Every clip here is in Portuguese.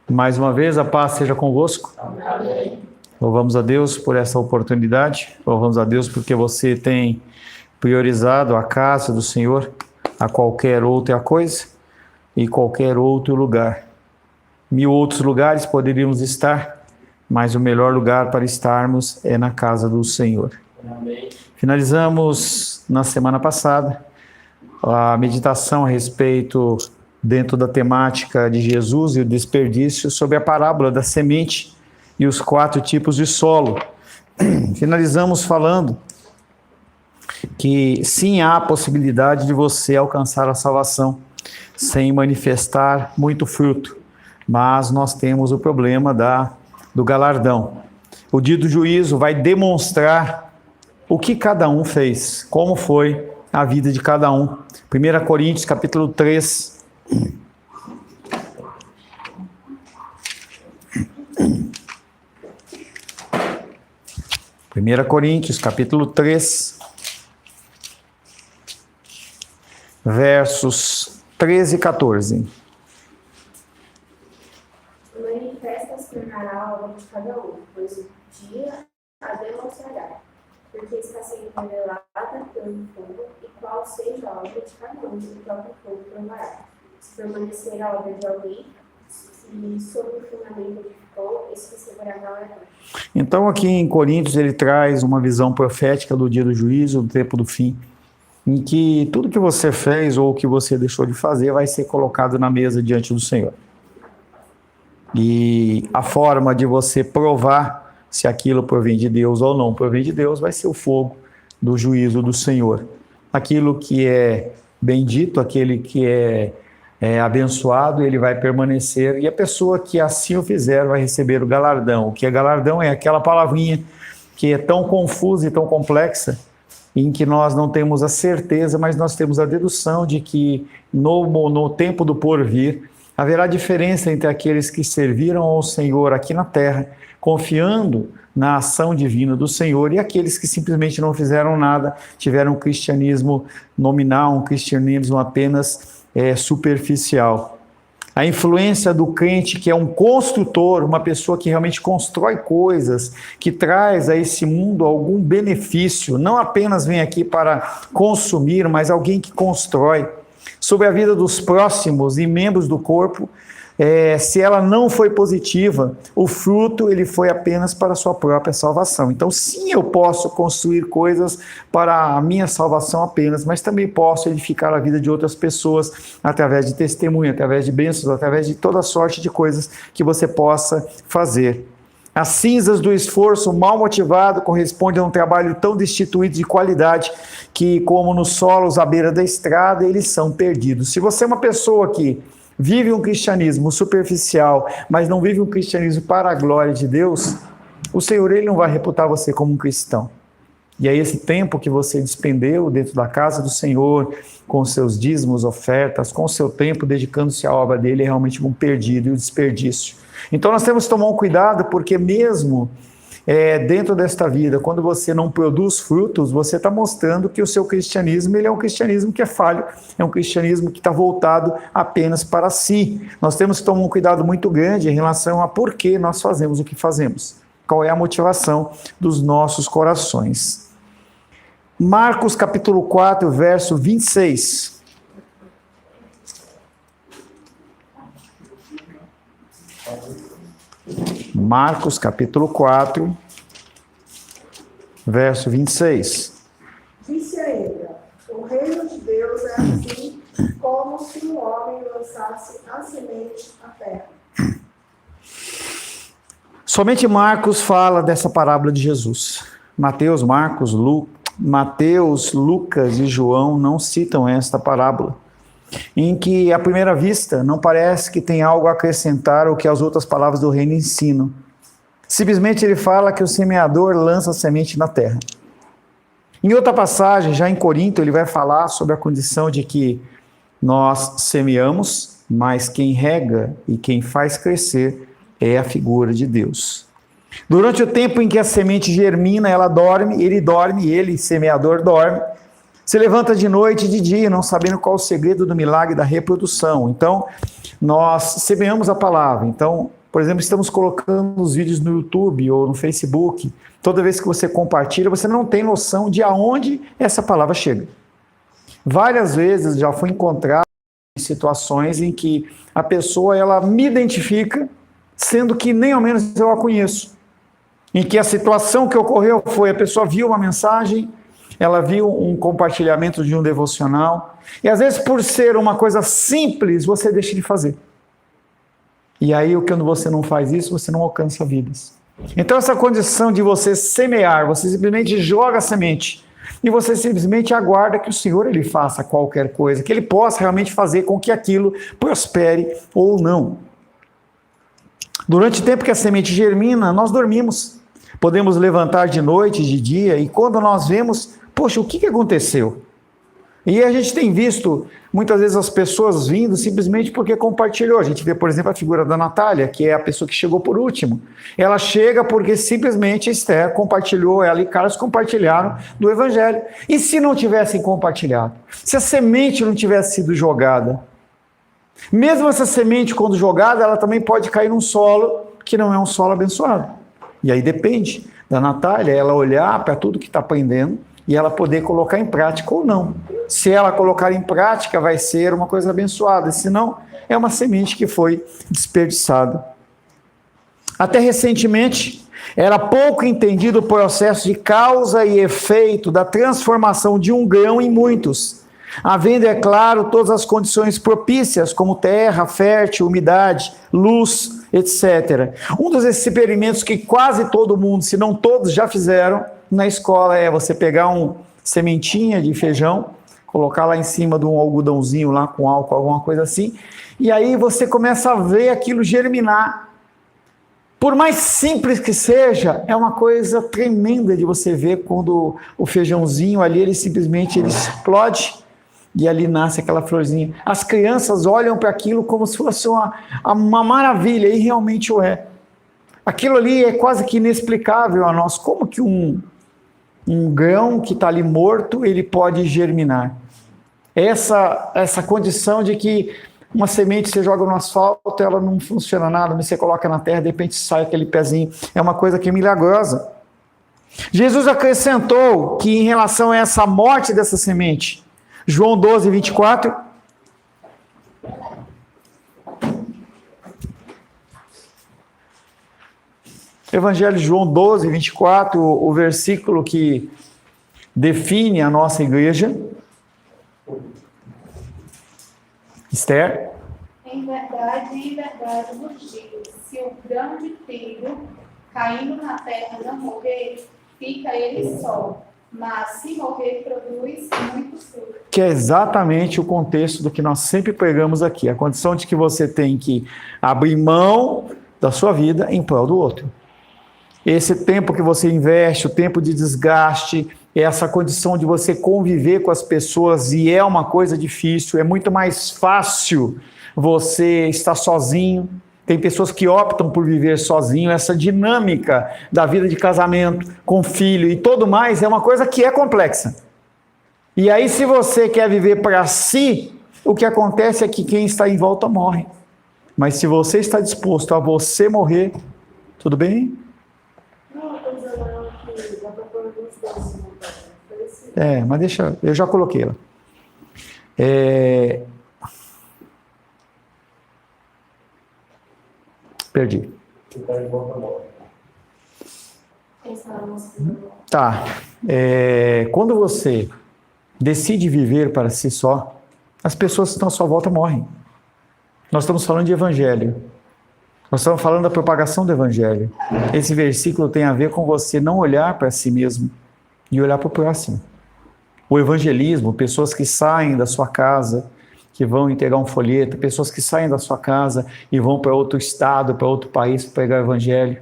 Mais uma vez, a paz seja convosco. Amém. Louvamos a Deus por essa oportunidade. Louvamos a Deus porque você tem priorizado a casa do Senhor a qualquer outra coisa e qualquer outro lugar. 1000 outros lugares poderíamos estar, mas o melhor lugar para estarmos é na casa do Senhor. Amém. Finalizamos na semana passada a meditação a respeito, dentro da temática de Jesus e o desperdício, sobre a parábola da semente e os 4 tipos de solo. Finalizamos falando que sim, há a possibilidade de você alcançar a salvação sem manifestar muito fruto, mas nós temos o problema do galardão. O dia do juízo vai demonstrar o que cada um fez, como foi a vida de cada um. 1 Coríntios capítulo 3. 1 Coríntios capítulo 3, versos 13 e 14. Manifesta se tornará a obra de cada um, pois o dia a demonstrará, porque está sendo revelada pelo fogo, e qual seja a obra de cada um, e próprio fogo provará. Se permanecer a obra de alguém, e sobre o fundamento que ficou, esse receberá galardão. Então aqui em Coríntios ele traz uma visão profética do dia do juízo, do tempo do fim, em que tudo que você fez ou que você deixou de fazer vai ser colocado na mesa diante do Senhor. E a forma de você provar se aquilo provém de Deus ou não provém de Deus vai ser o fogo do juízo do Senhor. Aquilo que é bendito, aquele que é abençoado, ele vai permanecer, e a pessoa que assim o fizer vai receber o galardão. O que é galardão é aquela palavrinha que é tão confusa e tão complexa, em que nós não temos a certeza, mas nós temos a dedução de que no tempo do porvir haverá diferença entre aqueles que serviram ao Senhor aqui na terra, confiando na ação divina do Senhor, e aqueles que simplesmente não fizeram nada, tiveram um cristianismo nominal, um cristianismo apenas superficial. A influência do crente, que é um construtor, uma pessoa que realmente constrói coisas, que traz a esse mundo algum benefício, não apenas vem aqui para consumir, mas alguém que constrói sobre a vida dos próximos e membros do corpo. Se ela não foi positiva, o fruto ele foi apenas para a sua própria salvação. Então sim, eu posso construir coisas para a minha salvação apenas, mas também posso edificar a vida de outras pessoas através de testemunho, através de bênçãos, através de toda sorte de coisas que você possa fazer. As cinzas do esforço mal motivado correspondem a um trabalho tão destituído de qualidade que, como nos solos à beira da estrada, eles são perdidos. Se você é uma pessoa que vive um cristianismo superficial, mas não vive um cristianismo para a glória de Deus, o Senhor ele não vai reputar você como um cristão. E aí esse tempo que você despendeu dentro da casa do Senhor, com seus dízimos, ofertas, com o seu tempo dedicando-se à obra dele, é realmente um perdido e um desperdício. Então nós temos que tomar um cuidado, porque mesmo dentro desta vida, quando você não produz frutos, você está mostrando que o seu cristianismo ele é um cristianismo que é falho, é um cristianismo que está voltado apenas para si. Nós temos que tomar um cuidado muito grande em relação a por que nós fazemos o que fazemos. Qual é a motivação dos nossos corações. Marcos capítulo 4, verso 26. Marcos capítulo 4, verso 26. Disse ainda: o reino de Deus é assim como se um homem lançasse a semente à terra. Somente Marcos fala dessa parábola de Jesus. Mateus, Lucas e João não citam esta parábola, em que, à primeira vista, não parece que tem algo a acrescentar ao que as outras palavras do reino ensinam. Simplesmente ele fala que o semeador lança a semente na terra. Em outra passagem, já em Corinto, ele vai falar sobre a condição de que nós semeamos, mas quem rega e quem faz crescer é a figura de Deus. Durante o tempo em que a semente germina, ela dorme, ele, semeador, dorme, se levanta de noite e de dia, não sabendo qual o segredo do milagre da reprodução. Então, nós semeamos a palavra. Então, Por exemplo, estamos colocando os vídeos no YouTube ou no Facebook. Toda vez que você compartilha, você não tem noção de aonde essa palavra chega. Várias vezes já fui encontrado em situações em que a pessoa ela me identifica, sendo que nem ao menos eu a conheço. Em que a situação que ocorreu foi, a pessoa viu uma mensagem, ela viu um compartilhamento de um devocional, e às vezes por ser uma coisa simples, você deixa de fazer. E aí, quando você não faz isso, você não alcança vidas. Então, essa condição de você semear, você simplesmente joga a semente, e você simplesmente aguarda que o Senhor ele faça qualquer coisa, que Ele possa realmente fazer com que aquilo prospere ou não. Durante o tempo que a semente germina, nós dormimos. Podemos levantar de noite, de dia, e quando nós vemos, poxa, o que aconteceu? E a gente tem visto, muitas vezes, as pessoas vindo simplesmente porque compartilhou. A gente vê, por exemplo, a figura da Natália, que é a pessoa que chegou por último. Ela chega porque simplesmente Esther compartilhou, ela e Carlos compartilharam do Evangelho. E se não tivessem compartilhado? Se a semente não tivesse sido jogada? Mesmo essa semente, quando jogada, ela também pode cair num solo que não é um solo abençoado. E aí depende da Natália, ela olhar para tudo que está aprendendo e ela poder colocar em prática ou não. Se ela colocar em prática, vai ser uma coisa abençoada, se não, é uma semente que foi desperdiçada. Até recentemente, era pouco entendido o processo de causa e efeito da transformação de um grão em muitos, havendo, é claro, todas as condições propícias, como terra fértil, umidade, luz, etc. Um dos experimentos que quase todo mundo, se não todos, já fizeram na escola é você pegar uma sementinha de feijão, colocar lá em cima de um algodãozinho lá com álcool, alguma coisa assim, e aí você começa a ver aquilo germinar. Por mais simples que seja, é uma coisa tremenda de você ver quando o feijãozinho ali, ele simplesmente explode e ali nasce aquela florzinha. As crianças olham para aquilo como se fosse uma maravilha, e realmente o é. Aquilo ali é quase que inexplicável a nós. Como que um grão que está ali morto, ele pode germinar? Essa condição de que uma semente você joga no asfalto, ela não funciona nada, mas você coloca na terra, de repente sai aquele pezinho. É uma coisa que é milagrosa. Jesus acrescentou que em relação a essa morte dessa semente, João 12, 24. Evangelho de João 12, 24, o versículo que define a nossa igreja. Esther. Em verdade vos digo, se o grão de trigo caindo na terra não morrer, fica ele só. Mas se morrer, produz muito fruto. Que é exatamente o contexto do que nós sempre pregamos aqui. A condição de que você tem que abrir mão da sua vida em prol do outro. Esse tempo que você investe, o tempo de desgaste, essa condição de você conviver com as pessoas, e é uma coisa difícil, é muito mais fácil você estar sozinho. Tem pessoas que optam por viver sozinho. Essa dinâmica da vida de casamento, com filho e tudo mais, é uma coisa que é complexa. E aí, se você quer viver para si, o que acontece é que quem está em volta morre. Mas se você está disposto a você morrer, tudo bem? Não, eu estou dizendo que dá para pôr duas coisas. Mas deixa, eu já coloquei lá. Perdi. Tá. Quando você decide viver para si só, as pessoas que estão à sua volta morrem. Nós estamos falando de evangelho. Nós estamos falando da propagação do evangelho. Esse versículo tem a ver com você não olhar para si mesmo e olhar para o próximo. O evangelismo, pessoas que saem da sua casa, que vão entregar um folheto, pessoas que saem da sua casa e vão para outro estado, para outro país para pregar o evangelho.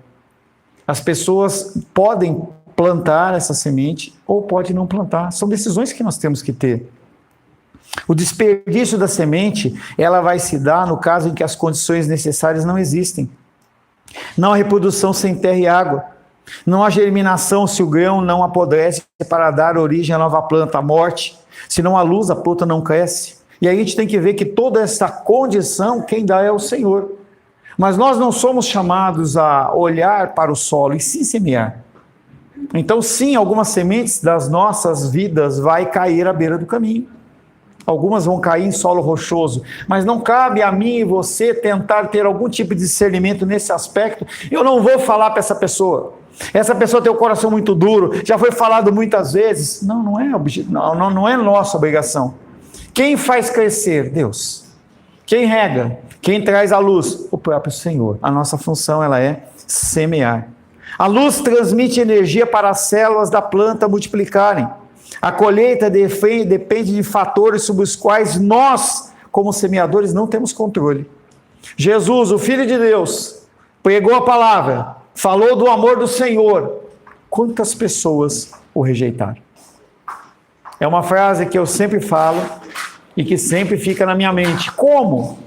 As pessoas podem plantar essa semente ou podem não plantar. São decisões que nós temos que ter. O desperdício da semente, ela vai se dar no caso em que as condições necessárias não existem. Não há reprodução sem terra e água. Não há germinação se o grão não apodrece para dar origem à nova planta, à morte. Se não há luz, a planta não cresce. E aí a gente tem que ver que toda essa condição, quem dá é o Senhor. Mas nós não somos chamados a olhar para o solo e sim semear. Então, sim, algumas sementes das nossas vidas vai cair à beira do caminho. Algumas vão cair em solo rochoso, mas não cabe a mim e você tentar ter algum tipo de discernimento nesse aspecto. Eu não vou falar para essa pessoa tem o coração muito duro, já foi falado muitas vezes. Não é nossa obrigação. Quem faz crescer? Deus. Quem rega? Quem traz a luz? O próprio Senhor. A nossa função ela é semear. A luz transmite energia para as células da planta multiplicarem. A colheita depende de fatores sobre os quais nós, como semeadores, não temos controle. Jesus, o Filho de Deus, pregou a palavra, falou do amor do Senhor. Quantas pessoas o rejeitaram? É uma frase que eu sempre falo e que sempre fica na minha mente. Como?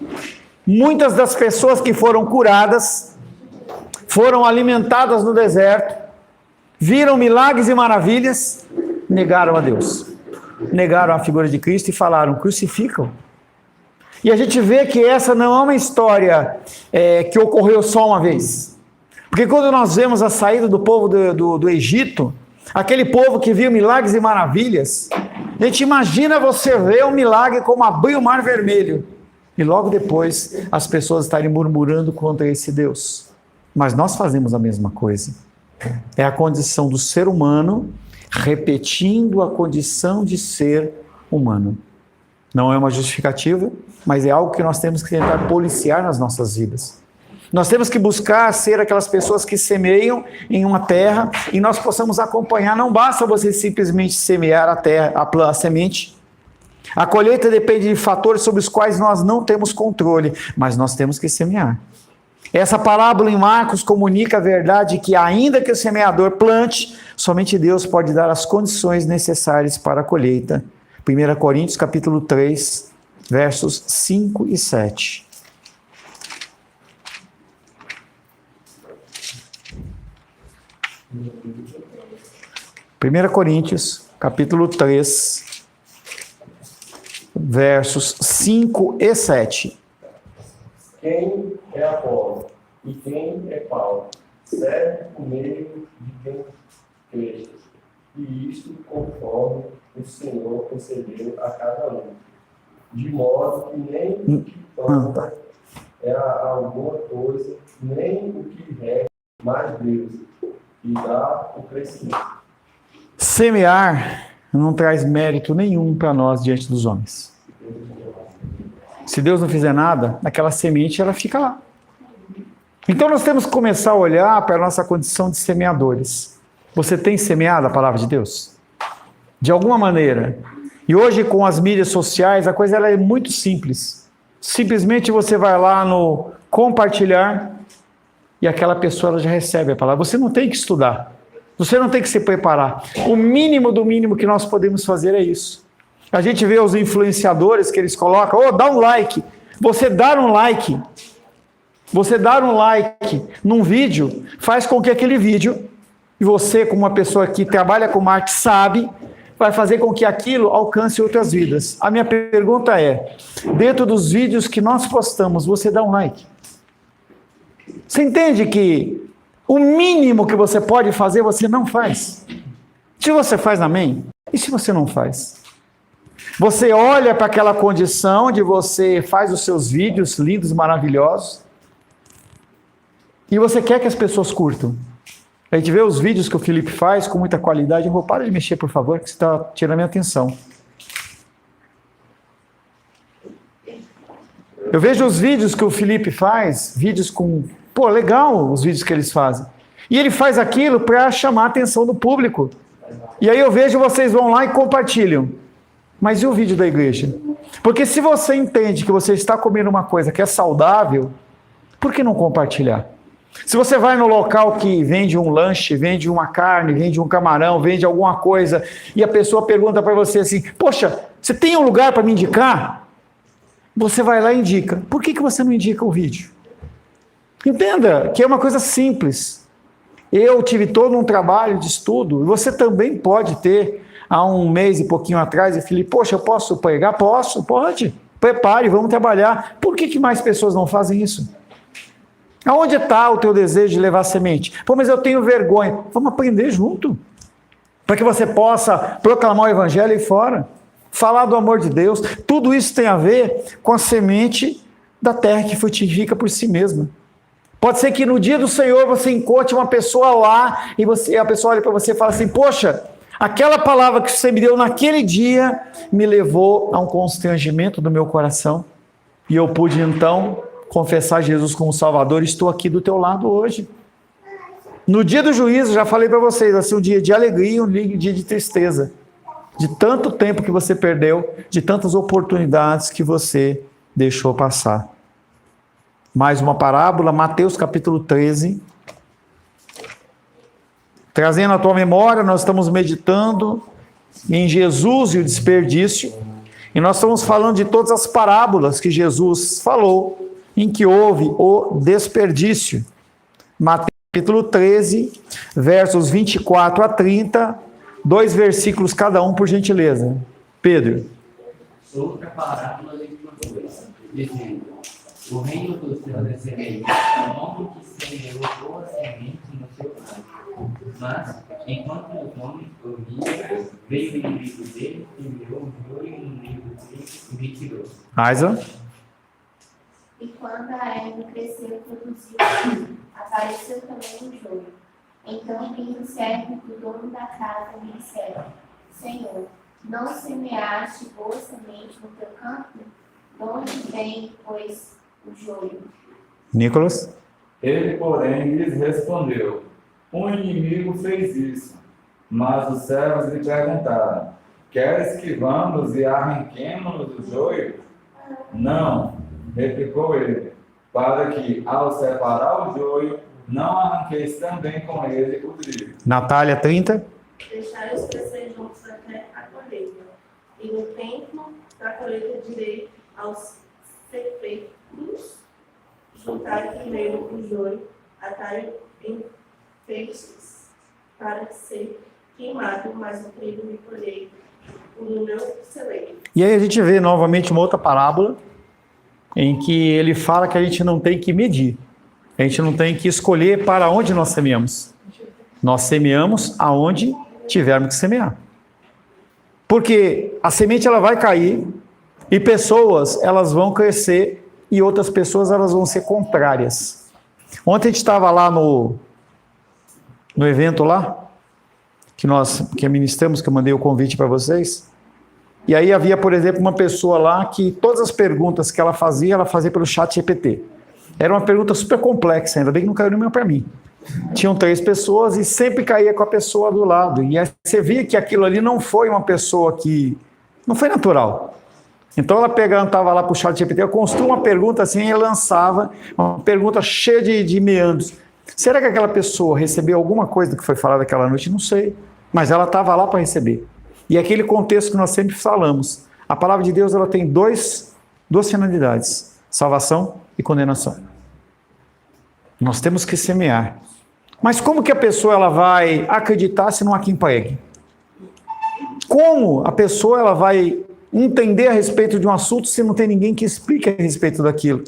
Muitas das pessoas que foram curadas, foram alimentadas no deserto, viram milagres e maravilhas, negaram a Deus, negaram a figura de Cristo e falaram, crucificam. E a gente vê que essa não é uma história que ocorreu só uma vez. Porque quando nós vemos a saída do povo do Egito, aquele povo que viu milagres e maravilhas, a gente imagina você ver um milagre como abrir o mar vermelho, e logo depois as pessoas estarem murmurando contra esse Deus. Mas nós fazemos a mesma coisa. É a condição do ser humano repetindo a condição de ser humano. Não é uma justificativa, mas é algo que nós temos que tentar policiar nas nossas vidas. Nós temos que buscar ser aquelas pessoas que semeiam em uma terra e nós possamos acompanhar. Não basta você simplesmente semear a terra, a semente. A colheita depende de fatores sobre os quais nós não temos controle, mas nós temos que semear. Essa parábola em Marcos comunica a verdade que ainda que o semeador plante, somente Deus pode dar as condições necessárias para a colheita. 1 Coríntios capítulo 3, versos 5 e 7. Primeira Coríntios, capítulo 3, versos 5 e 7. Quem é Apolo e quem é Paulo? Serve por meio de quem cresce, e isto conforme o Senhor concedeu a cada um, de modo que nem o que planta é alguma coisa, nem o que rega, mas Deus, e dá o crescimento. Semear não traz mérito nenhum para nós diante dos homens. Se Deus não fizer nada, aquela semente ela fica lá. Então nós temos que começar a olhar para a nossa condição de semeadores. Você tem semeado a palavra de Deus? De alguma maneira. E hoje com as mídias sociais a coisa ela é muito simples. Simplesmente você vai lá no compartilhar e aquela pessoa ela já recebe a palavra. Você não tem que estudar. Você não tem que se preparar. O mínimo do mínimo que nós podemos fazer é isso. A gente vê os influenciadores que eles colocam, dá um like. Você dar um like num vídeo, faz com que aquele vídeo, e você como uma pessoa que trabalha com marketing sabe, vai fazer com que aquilo alcance outras vidas. A minha pergunta é, dentro dos vídeos que nós postamos, você dá um like? Você entende que o mínimo que você pode fazer, você não faz? Se você faz, amém? E se você não faz? Você olha para aquela condição de você faz os seus vídeos lindos, maravilhosos, e você quer que as pessoas curtam. A gente vê os vídeos que o Felipe faz com muita qualidade. Eu vou parar de mexer, por favor, que você está tirando a minha atenção. Eu vejo os vídeos que o Felipe faz, vídeos com... legal os vídeos que eles fazem. E ele faz aquilo para chamar a atenção do público. E aí eu vejo vocês vão lá e compartilham. Mas e o vídeo da igreja? Porque se você entende que você está comendo uma coisa que é saudável, por que não compartilhar? Se você vai no local que vende um lanche, vende uma carne, vende um camarão, vende alguma coisa, e a pessoa pergunta para você assim, poxa, você tem um lugar para me indicar? Você vai lá e indica. Por que você não indica o vídeo? Entenda que é uma coisa simples. Eu tive todo um trabalho de estudo, e você também pode ter. Há um mês e pouquinho atrás, eu falei, poxa, eu posso pregar? Posso, pode. Prepare, vamos trabalhar. Por que mais pessoas não fazem isso? Aonde está o teu desejo de levar semente? Pô, mas eu tenho vergonha. Vamos aprender junto. Para que você possa proclamar o evangelho aí fora. Falar do amor de Deus. Tudo isso tem a ver com a semente da terra que frutifica por si mesma. Pode ser que no dia do Senhor você encontre uma pessoa lá e a pessoa olha para você e fala assim, poxa, aquela palavra que você me deu naquele dia me levou a um constrangimento do meu coração. E eu pude então confessar Jesus como Salvador, estou aqui do teu lado hoje. No dia do juízo, já falei para vocês, vai ser um dia de alegria e um dia de tristeza. De tanto tempo que você perdeu, de tantas oportunidades que você deixou passar. Mais uma parábola, Mateus capítulo 13. Trazendo à tua memória, nós estamos meditando em Jesus e o desperdício. E nós estamos falando de todas as parábolas que Jesus falou, em que houve o desperdício. Mateus capítulo 13, versos 24 a 30, 2 versículos cada um, por gentileza. Pedro. Outra parábola lhe contou, dizendo, o reino dos céus é semelhante ao homem que semeou boa semente no seu campo. Mas, enquanto os homens dormiam, veio o inimigo dele, semeou o joio no meio do trigo e retirou. Aisa. E quando a erva cresceu e produziu, apareceu também o joio. Então vinha o servo do dono da casa e lhe disseram, Senhor, não semeaste boa semente no teu campo? De onde vem, pois, o joio? Nicolas. Ele, porém, lhes respondeu, um inimigo fez isso. Mas os servos lhe perguntaram, queres que vamos e arranquemos o joio? Não, replicou ele, para que, ao separar o joio, não arranqueis também com ele o trigo. Natália, 30. Deixai os crescer juntos até a colheita. E no tempo da colheita direi aos ceifeiros, juntai primeiro o joio, atai em feixes, para ser queimado, mas o trigo me colhei no meu celeiro. E aí a gente vê novamente uma outra parábola, em que ele fala que a gente não tem que medir. A gente não tem que escolher para onde nós semeamos. Nós semeamos aonde tivermos que semear. Porque a semente ela vai cair e pessoas elas vão crescer e outras pessoas elas vão ser contrárias. Ontem a gente estava lá no evento lá, que ministramos, que eu mandei o convite para vocês. E aí havia, por exemplo, uma pessoa lá que todas as perguntas que ela fazia pelo chat GPT. Era uma pergunta super complexa, ainda bem que não caiu nenhuma para mim. Tinham 3 pessoas e sempre caía com a pessoa do lado. E aí você via que aquilo ali não foi uma pessoa que... não foi natural. Então ela estava lá para o chat GPT, eu construí uma pergunta assim e lançava uma pergunta cheia de meandros. Será que aquela pessoa recebeu alguma coisa do que foi falado aquela noite? Não sei. Mas ela estava lá para receber. E aquele contexto que nós sempre falamos. A palavra de Deus ela tem duas finalidades. Salvação e condenação. Nós temos que semear. Mas como que a pessoa ela vai acreditar se não há quem pregue? Como a pessoa ela vai entender a respeito de um assunto se não tem ninguém que explique a respeito daquilo?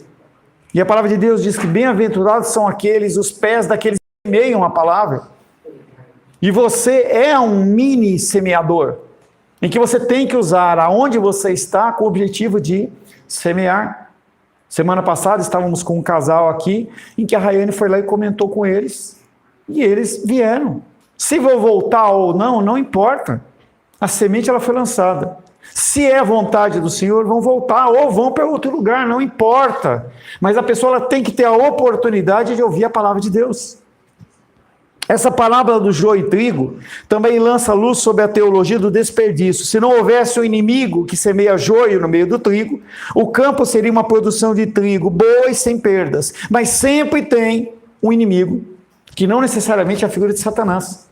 E a palavra de Deus diz que bem-aventurados são os pés daqueles que semeiam a palavra. E você é um mini semeador, em que você tem que usar aonde você está com o objetivo de semear. Semana passada estávamos com um casal aqui, em que a Rayane foi lá e comentou com eles, e eles vieram. Se vou voltar ou não, não importa. A semente ela foi lançada. Se é vontade do Senhor, vão voltar ou vão para outro lugar, não importa. Mas a pessoa ela tem que ter a oportunidade de ouvir a palavra de Deus. Essa parábola do joio e trigo também lança luz sobre a teologia do desperdício. Se não houvesse um inimigo que semeia joio no meio do trigo, o campo seria uma produção de trigo boa e sem perdas. Mas sempre tem um inimigo, que não necessariamente é a figura de Satanás.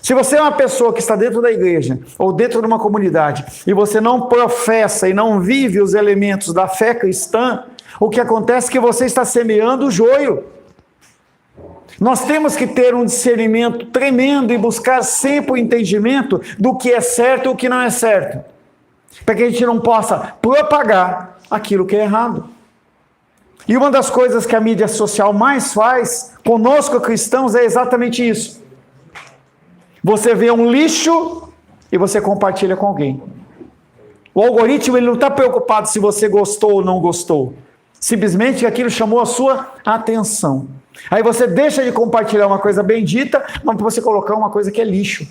Se você é uma pessoa que está dentro da igreja, ou dentro de uma comunidade, e você não professa e não vive os elementos da fé cristã, o que acontece é que você está semeando o joio. Nós temos que ter um discernimento tremendo e buscar sempre o entendimento do que é certo e o que não é certo, para que a gente não possa propagar aquilo que é errado. E uma das coisas que a mídia social mais faz conosco cristãos é exatamente isso. Você vê um lixo e você compartilha com alguém. O algoritmo ele não está preocupado se você gostou ou não gostou. Simplesmente aquilo chamou a sua atenção. Aí você deixa de compartilhar uma coisa bendita, mas você colocar uma coisa que é lixo.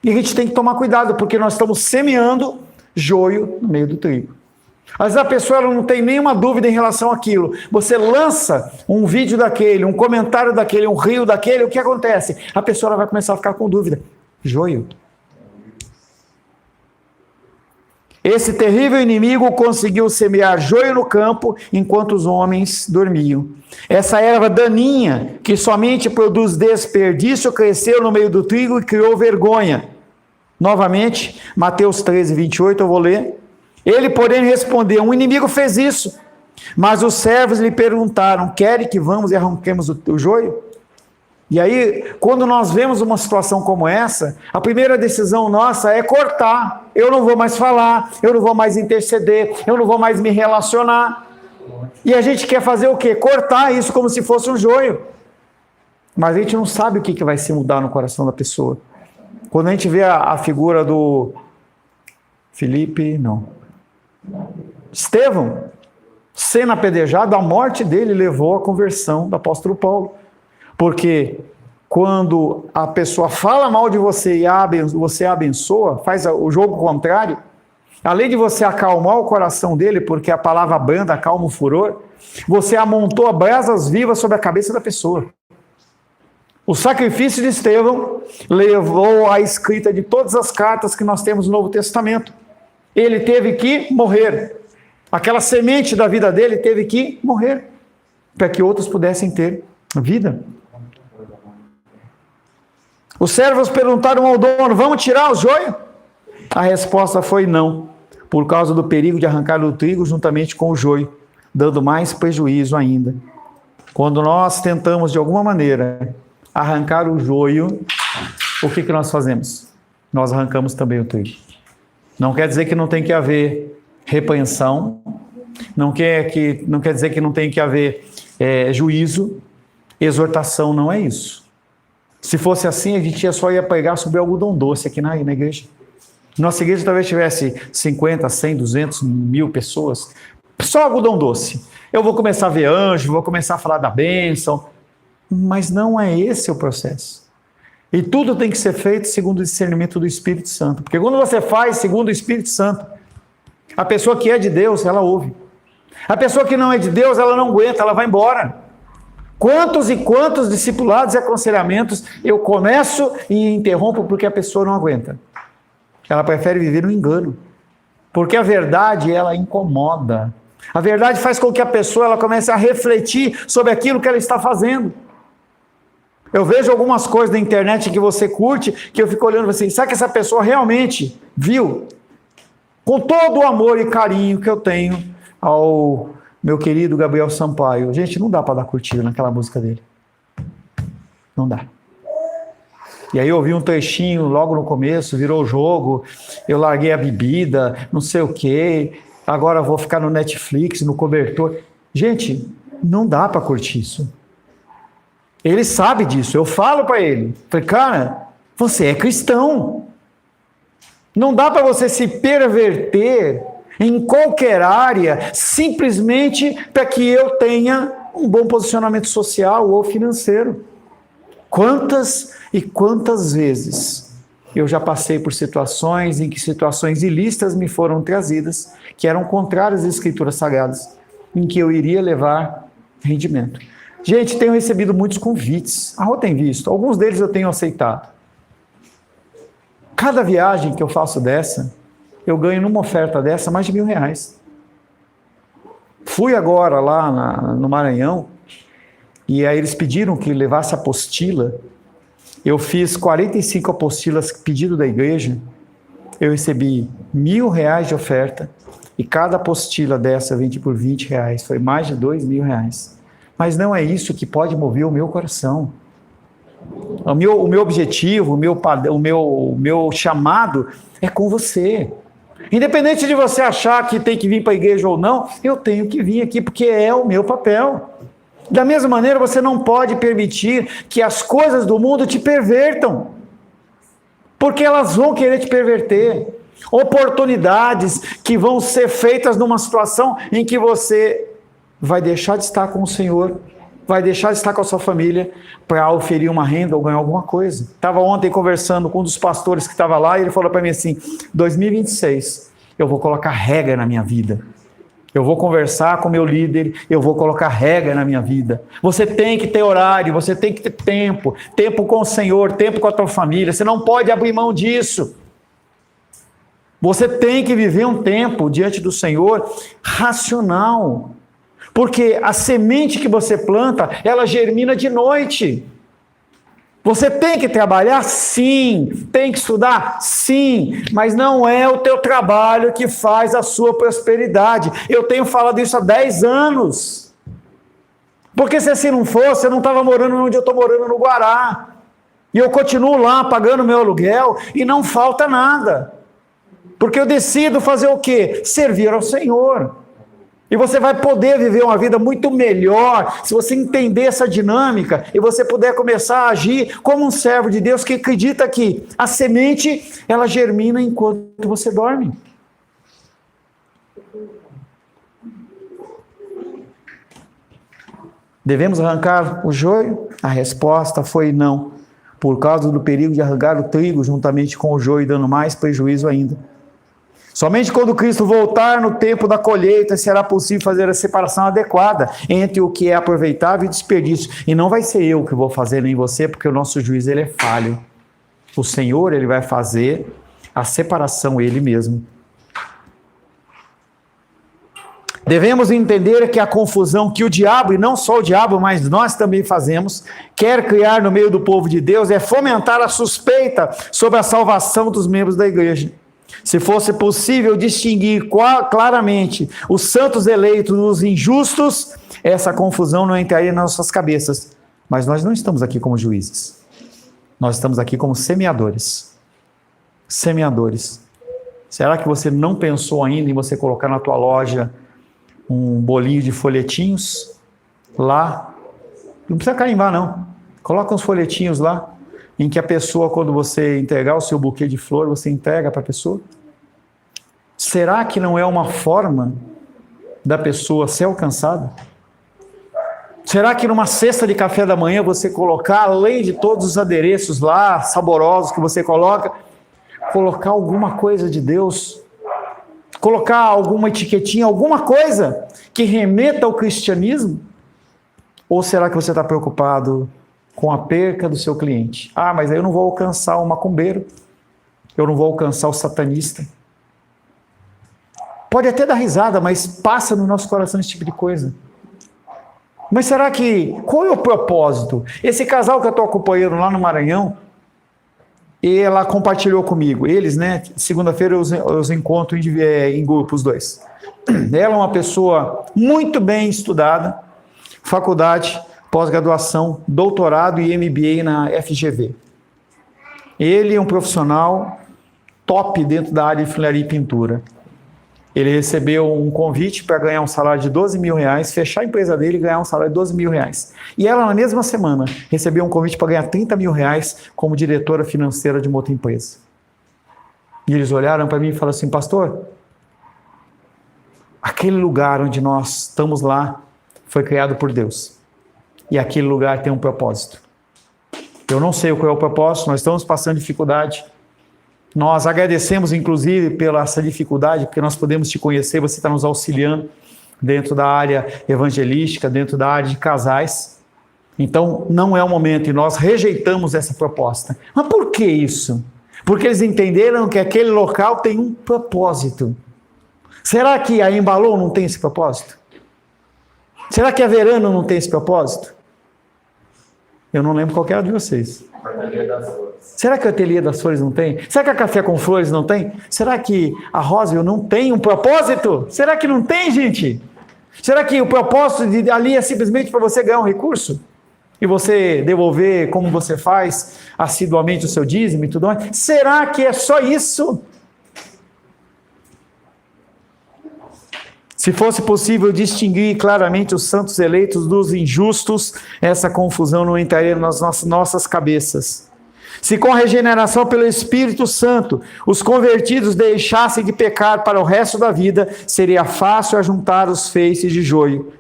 E a gente tem que tomar cuidado, porque nós estamos semeando joio no meio do trigo. Às vezes a pessoa ela não tem nenhuma dúvida em relação àquilo. Você lança um vídeo daquele, um comentário daquele, um rio daquele, o que acontece? A pessoa ela vai começar a ficar com dúvida. Joio. Esse terrível inimigo conseguiu semear joio no campo enquanto os homens dormiam. Essa erva daninha, que somente produz desperdício, cresceu no meio do trigo e criou vergonha. Novamente, Mateus 13, 28, eu vou ler. Ele, porém, respondeu: um inimigo fez isso. Mas os servos lhe perguntaram: querem que vamos e arranquemos o joio? E aí, quando nós vemos uma situação como essa, a primeira decisão nossa é cortar. Eu não vou mais falar, eu não vou mais interceder, eu não vou mais me relacionar. E a gente quer fazer o quê? Cortar isso como se fosse um joio. Mas a gente não sabe o que vai se mudar no coração da pessoa. Quando a gente vê a figura do Estevão, sendo apedrejado, a morte dele levou à conversão do apóstolo Paulo. Porque quando a pessoa fala mal de você e você a abençoa, faz o jogo contrário, além de você acalmar o coração dele, porque a palavra branda acalma o furor, você amontoa brasas vivas sobre a cabeça da pessoa. O sacrifício de Estevão levou à escrita de todas as cartas que nós temos no Novo Testamento. Ele teve que morrer. Aquela semente da vida dele teve que morrer, para que outros pudessem ter vida. Os servos perguntaram ao dono: vamos tirar o joio? A resposta foi não, por causa do perigo de arrancar o trigo juntamente com o joio, dando mais prejuízo ainda. Quando nós tentamos de alguma maneira arrancar o joio, o que nós fazemos? Nós arrancamos também o trigo. Não quer dizer que não tem que haver repreensão, não quer dizer que não tem que haver juízo, exortação, não é isso. Se fosse assim, a gente só ia pregar sobre algodão doce aqui na igreja. Nossa igreja talvez tivesse 50, 100, 200, 1000 pessoas, só algodão doce. Eu vou começar a ver anjo, vou começar a falar da bênção, mas não é esse o processo. E tudo tem que ser feito segundo o discernimento do Espírito Santo, porque quando você faz segundo o Espírito Santo, a pessoa que é de Deus, ela ouve. A pessoa que não é de Deus, ela não aguenta, ela vai embora. Quantos e quantos discipulados e aconselhamentos eu começo e interrompo porque a pessoa não aguenta. Ela prefere viver no engano. Porque a verdade, ela incomoda. A verdade faz com que a pessoa ela comece a refletir sobre aquilo que ela está fazendo. Eu vejo algumas coisas na internet que você curte, que eu fico olhando assim, será que essa pessoa realmente viu? Com todo o amor e carinho que eu tenho ao meu querido Gabriel Sampaio. Gente, não dá para dar curtida naquela música dele. Não dá. E aí eu ouvi um trechinho logo no começo, virou jogo, eu larguei a bebida, não sei o quê, agora vou ficar no Netflix, no cobertor. Gente, não dá para curtir isso. Ele sabe disso, eu falo para ele. Falei, cara, você é cristão. Não dá para você se perverter em qualquer área, simplesmente para que eu tenha um bom posicionamento social ou financeiro. Quantas e quantas vezes eu já passei por situações em que situações ilícitas me foram trazidas, que eram contrárias às Escrituras Sagradas, em que eu iria levar rendimento. Gente, tenho recebido muitos convites, eu tenho visto, alguns deles eu tenho aceitado. Cada viagem que eu faço dessa, eu ganho numa oferta dessa mais de R$1.000. Fui agora lá no Maranhão, e aí eles pediram que levasse apostila. Eu fiz 45 apostilas pedido da igreja, eu recebi R$1.000 de oferta, e cada apostila dessa eu vendi por R$20, foi mais de R$2.000. Mas não é isso que pode mover o meu coração. O meu objetivo, o meu chamado é com você. Independente de você achar que tem que vir para a igreja ou não, eu tenho que vir aqui porque é o meu papel. Da mesma maneira, você não pode permitir que as coisas do mundo te pervertam, porque elas vão querer te perverter. Oportunidades que vão ser feitas numa situação em que você vai deixar de estar com o Senhor, vai deixar de estar com a sua família para oferir uma renda ou ganhar alguma coisa. Estava ontem conversando com um dos pastores que estava lá e ele falou para mim assim, 2026, eu vou colocar regra na minha vida. Eu vou conversar com o meu líder, eu vou colocar regra na minha vida. Você tem que ter horário, você tem que ter tempo com o Senhor, tempo com a tua família. Você não pode abrir mão disso. Você tem que viver um tempo diante do Senhor racional. Porque a semente que você planta, ela germina de noite. Você tem que trabalhar? Sim. Tem que estudar? Sim. Mas não é o teu trabalho que faz a sua prosperidade. Eu tenho falado isso há 10 anos. Porque se assim não fosse, eu não estava morando onde eu estou morando no Guará. E eu continuo lá pagando meu aluguel e não falta nada. Porque eu decido fazer o quê? Servir ao Senhor. E você vai poder viver uma vida muito melhor se você entender essa dinâmica e você puder começar a agir como um servo de Deus que acredita que a semente, ela germina enquanto você dorme. Devemos arrancar o joio? A resposta foi não, por causa do perigo de arrancar o trigo juntamente com o joio, dando mais prejuízo ainda. Somente quando Cristo voltar no tempo da colheita será possível fazer a separação adequada entre o que é aproveitável e desperdício. E não vai ser eu que vou fazer, nem você, porque o nosso juiz ele é falho. O Senhor ele vai fazer a separação ele mesmo. Devemos entender que a confusão que o diabo, e não só o diabo, mas nós também fazemos, quer criar no meio do povo de Deus, é fomentar a suspeita sobre a salvação dos membros da igreja. Se fosse possível distinguir claramente os santos eleitos dos injustos, essa confusão não entraria nas nossas cabeças. Mas nós não estamos aqui como juízes. Nós estamos aqui como semeadores. Semeadores. Será que você não pensou ainda em você colocar na tua loja um bolinho de folhetinhos lá? Não precisa carimbar, não. Coloca uns folhetinhos lá, em que a pessoa, quando você entregar o seu buquê de flor, você entrega para a pessoa? Será que não é uma forma da pessoa ser alcançada? Será que numa cesta de café da manhã você colocar, além de todos os adereços lá, saborosos que você coloca, colocar alguma coisa de Deus? Colocar alguma etiquetinha, alguma coisa que remeta ao cristianismo? Ou será que você está preocupado com a perca do seu cliente? Ah, mas aí eu não vou alcançar o macumbeiro, eu não vou alcançar o satanista. Pode até dar risada, mas passa no nosso coração esse tipo de coisa. Mas será que, qual é o propósito? Esse casal que eu estou acompanhando lá no Maranhão, ela compartilhou comigo, eles, né, segunda-feira eu os encontro em grupo, os dois. Ela é uma pessoa muito bem estudada, faculdade, pós-graduação, doutorado e MBA na FGV. Ele é um profissional top dentro da área de funilaria e pintura. Ele recebeu um convite para ganhar um salário de R$12.000, fechar a empresa dele e ganhar um salário de R$12.000. E ela, na mesma semana, recebeu um convite para ganhar R$30.000 como diretora financeira de uma outra empresa. E eles olharam para mim e falaram assim: pastor, aquele lugar onde nós estamos lá foi criado por Deus. E aquele lugar tem um propósito. Eu não sei qual é o propósito, nós estamos passando dificuldade. Nós agradecemos, inclusive, pela essa dificuldade, porque nós podemos te conhecer, você está nos auxiliando dentro da área evangelística, dentro da área de casais. Então, não é o momento, e nós rejeitamos essa proposta. Mas por que isso? Porque eles entenderam que aquele local tem um propósito. Será que a Embalou não tem esse propósito? Será que a Verano não tem esse propósito? Eu não lembro qual que era de vocês. Será que o Ateliê das Flores não tem? Será que a Café com Flores não tem? Será que a Roswell não tem um propósito? Será que não tem, gente? Será que o propósito de ali é simplesmente para você ganhar um recurso? E você devolver como você faz assiduamente o seu dízimo e tudo mais? Será que é só isso? Se fosse possível distinguir claramente os santos eleitos dos injustos, essa confusão não entraria nas nossas cabeças. Se com a regeneração pelo Espírito Santo os convertidos deixassem de pecar para o resto da vida, seria fácil ajuntar os feixes de joio.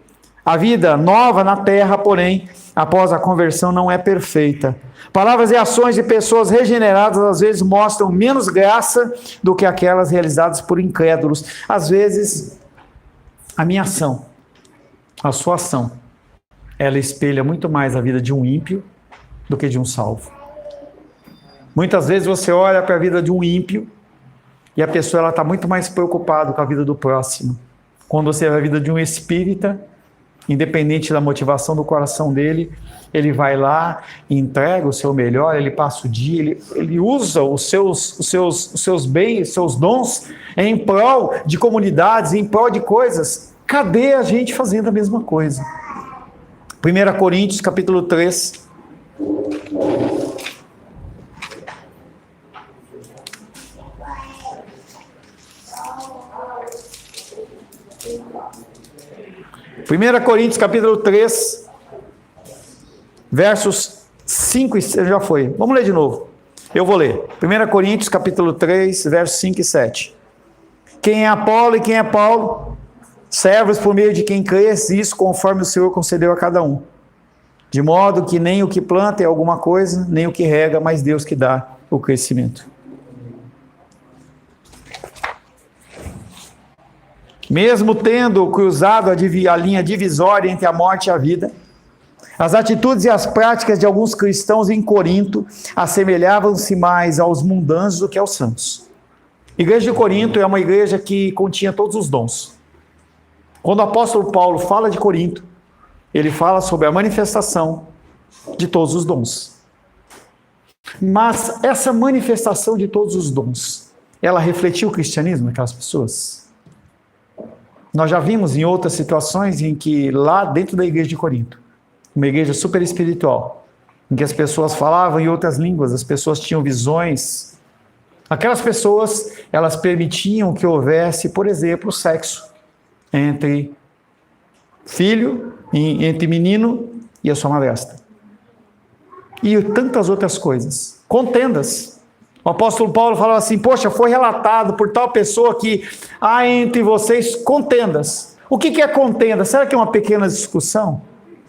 A vida nova na terra, porém, após a conversão não é perfeita. Palavras e ações de pessoas regeneradas às vezes mostram menos graça do que aquelas realizadas por incrédulos. Às vezes, a minha ação, a sua ação, ela espelha muito mais a vida de um ímpio do que de um salvo. Muitas vezes você olha para a vida de um ímpio e a pessoa está muito mais preocupada com a vida do próximo. Quando você vê a vida de um espírita, independente da motivação do coração dele, ele vai lá, entrega o seu melhor, ele passa o dia, ele usa os seus bens, os seus dons em prol de comunidades, em prol de coisas. Cadê a gente fazendo a mesma coisa? 1 Coríntios capítulo 3. Primeira Coríntios capítulo 3, versos 5 e 7, já foi. Vamos ler de novo. Eu vou ler. 1 Coríntios capítulo 3, versos 5 e 7. Quem é Apolo e quem é Paulo? Servos por meio de quem crês, isso conforme o Senhor concedeu a cada um. De modo que nem o que planta é alguma coisa, nem o que rega, mas Deus que dá o crescimento. Mesmo tendo cruzado a linha divisória entre a morte e a vida, as atitudes e as práticas de alguns cristãos em Corinto assemelhavam-se mais aos mundanos do que aos santos. A igreja de Corinto é uma igreja que continha todos os dons. Quando o apóstolo Paulo fala de Corinto, ele fala sobre a manifestação de todos os dons. Mas essa manifestação de todos os dons, ela refletiu o cristianismo naquelas pessoas? Nós já vimos em outras situações em que lá dentro da igreja de Corinto, uma igreja super espiritual, em que as pessoas falavam em outras línguas, as pessoas tinham visões. Aquelas pessoas, elas permitiam que houvesse, por exemplo, sexo entre filho, entre menino e a sua madrasta. E tantas outras coisas. Contendas. O apóstolo Paulo falava assim, poxa, foi relatado por tal pessoa que há entre vocês contendas. O que é contenda? Será que é uma pequena discussão?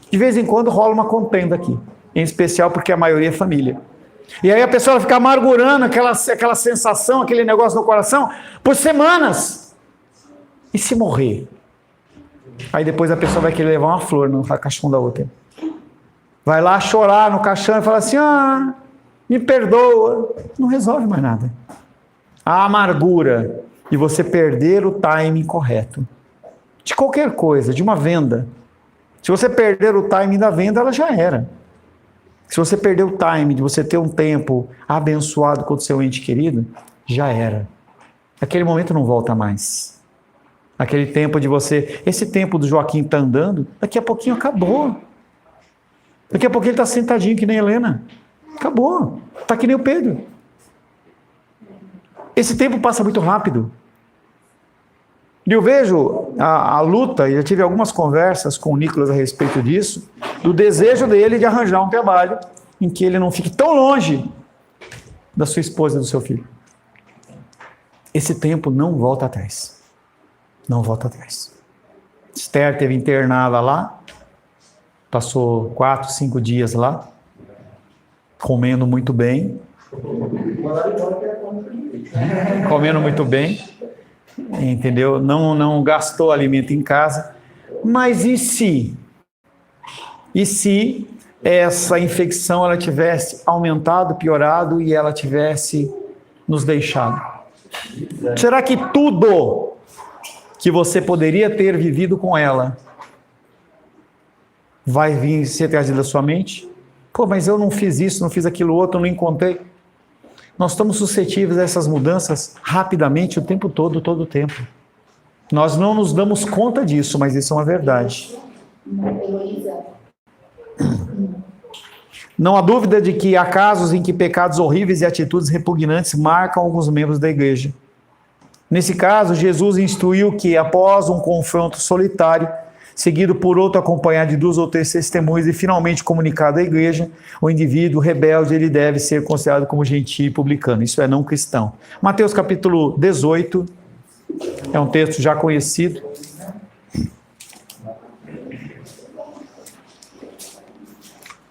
De vez em quando rola uma contenda aqui, em especial porque a maioria é família. E aí a pessoa fica amargurando aquela sensação, aquele negócio no coração, por semanas. E se morrer? Aí depois a pessoa vai querer levar uma flor no caixão da outra. Vai lá chorar no caixão e falar assim, me perdoa. Não resolve mais nada. A amargura de você perder o timing correto. De qualquer coisa, de uma venda. Se você perder o timing da venda, ela já era. Se você perder o timing de você ter um tempo abençoado com o seu ente querido, já era. Aquele momento não volta mais. Aquele tempo de você... Esse tempo do Joaquim está andando, daqui a pouquinho acabou. Daqui a pouquinho ele está sentadinho que nem a Helena. Acabou. Está que nem o Pedro. Esse tempo passa muito rápido. E eu vejo a luta, e eu tive algumas conversas com o Nicolas a respeito disso, do desejo dele de arranjar um trabalho em que ele não fique tão longe da sua esposa e do seu filho. Esse tempo não volta atrás. Não volta atrás. Esther teve internada lá, passou 4, 5 dias lá, comendo muito bem. Comendo muito bem. Entendeu? Não gastou alimento em casa. Mas e se essa infecção ela tivesse aumentado, piorado e ela tivesse nos deixado? Será que tudo que você poderia ter vivido com ela vai vir ser trazido à sua mente? Pô, mas eu não fiz isso, não fiz aquilo outro, não encontrei. Nós estamos suscetíveis a essas mudanças rapidamente o tempo todo, todo o tempo. Nós não nos damos conta disso, mas isso é uma verdade. Não há dúvida de que há casos em que pecados horríveis e atitudes repugnantes marcam alguns membros da igreja. Nesse caso, Jesus instruiu que, após um confronto solitário, seguido por outro acompanhado de 2 ou 3 testemunhas e finalmente comunicado à igreja, o indivíduo rebelde ele deve ser considerado como gentio e publicano, isso é, não cristão. Mateus capítulo 18, é um texto já conhecido.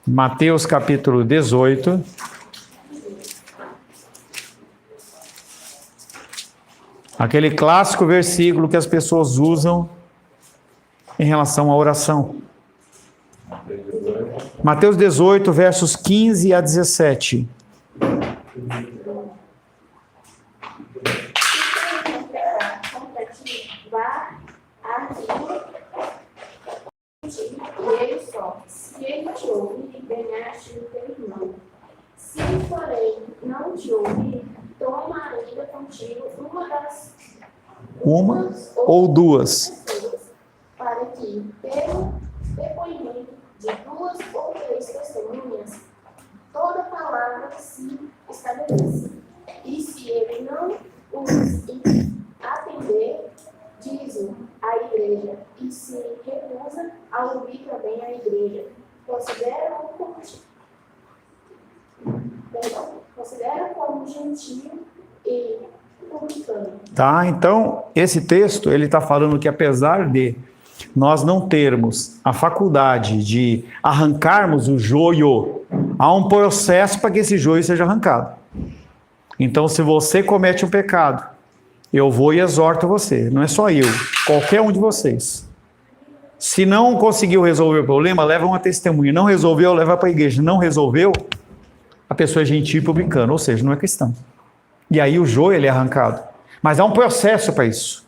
Mateus capítulo 18. Aquele clássico versículo que as pessoas usam em relação à oração. Mateus 18, versos 15 a 17. Vá a e ele só. Se ele te ouvir, ganhaste o teu irmão. Se, porém, não te ouvir, toma ainda contigo Uma ou duas. pessoas, para que, pelo depoimento de 2 ou 3 testemunhas, toda palavra se estabeleça. E se ele não os atender, diz-o à igreja, e se recusa a ouvir também a igreja, considera como gentio e publicano. Tá? Então, esse texto, ele está falando que apesar de nós não termos a faculdade de arrancarmos o joio, há um processo para que esse joio seja arrancado. Então, se você comete um pecado, eu vou e exorto você, não é só eu, qualquer um de vocês. Se não conseguiu resolver o problema, leva uma testemunha. Não resolveu, leva para a igreja. Não resolveu, a pessoa é gentil e publicana, ou seja, não é cristão. E aí o joio ele é arrancado. Mas há um processo para isso.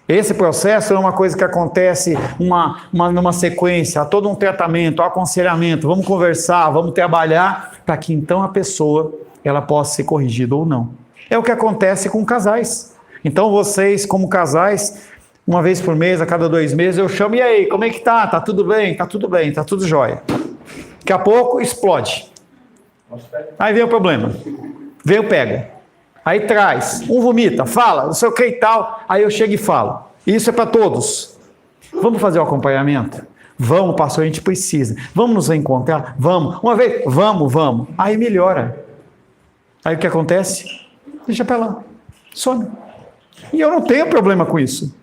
Esse processo é uma coisa que acontece numa sequência, há todo um tratamento, há aconselhamento, vamos conversar, vamos trabalhar, para que então a pessoa ela possa ser corrigida ou não. É o que acontece com casais. Então vocês, como casais, uma vez por mês, a cada 2 meses, eu chamo, e aí, como é que tá? Tá tudo bem? Tá tudo bem, tá tudo jóia. Daqui a pouco explode. Aí vem o problema. Vem o pega. Aí traz. Um vomita, fala, não sei o que e tal. Aí eu chego e falo. Isso é para todos. Vamos fazer o acompanhamento? Vamos, pastor, a gente precisa. Vamos nos encontrar? Vamos. Uma vez? Vamos. Aí melhora. Aí o que acontece? Deixa para lá. Some. E eu não tenho problema com isso.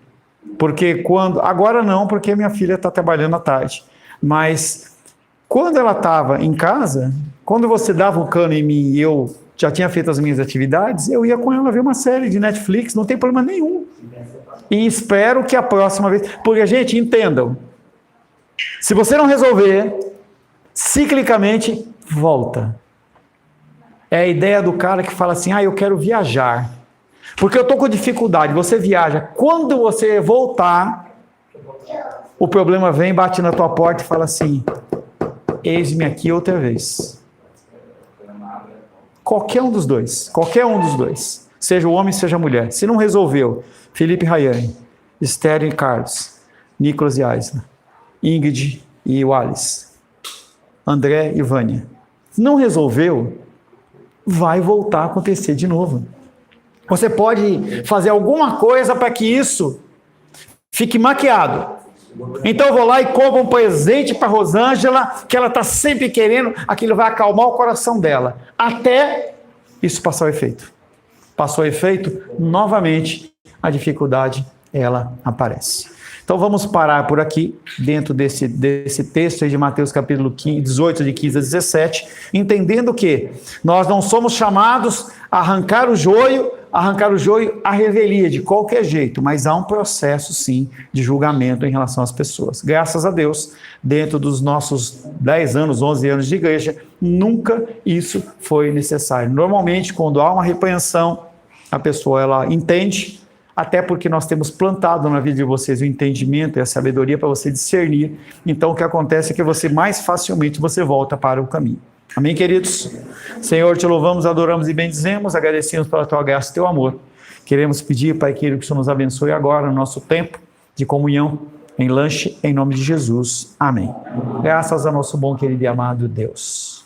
Porque agora não, porque minha filha está trabalhando à tarde. Mas quando ela estava em casa, quando você dava o cano em mim e eu já tinha feito as minhas atividades, eu ia com ela ver uma série de Netflix, não tem problema nenhum. E espero que a próxima vez... Porque, gente, entendam. Se você não resolver, ciclicamente, volta. É a ideia do cara que fala assim, eu quero viajar. Porque eu estou com dificuldade. Você viaja. Quando você voltar, o problema vem, bate na tua porta e fala assim, eis-me aqui outra vez. Qualquer um dos dois. Seja o homem, seja a mulher. Se não resolveu, Felipe e Rayane, Esther e Carlos, Nicolas e Aisla, Ingrid e Wallace, André e Vânia. Se não resolveu, vai voltar a acontecer de novo. Você pode fazer alguma coisa para que isso fique maquiado. Então eu vou lá e compro um presente para Rosângela, que ela está sempre querendo, aquilo vai acalmar o coração dela, até isso passar o efeito. Passou o efeito, novamente a dificuldade ela aparece. Então vamos parar por aqui, dentro desse texto aí de Mateus capítulo 18, de 15 a 17, entendendo que nós não somos chamados a arrancar o joio, a revelia de qualquer jeito, mas há um processo sim de julgamento em relação às pessoas. Graças a Deus, dentro dos nossos 10 anos, 11 anos de igreja, nunca isso foi necessário. Normalmente, quando há uma repreensão, a pessoa ela entende, até porque nós temos plantado na vida de vocês o entendimento e a sabedoria para você discernir. Então, o que acontece é que você mais facilmente você volta para o caminho. Amém, queridos? Senhor, te louvamos, adoramos e bendizemos, agradecemos pela tua graça e teu amor. Queremos pedir, Pai querido, que o Senhor nos abençoe agora no nosso tempo de comunhão, em lanche, em nome de Jesus. Amém. Graças ao nosso bom, querido e amado Deus.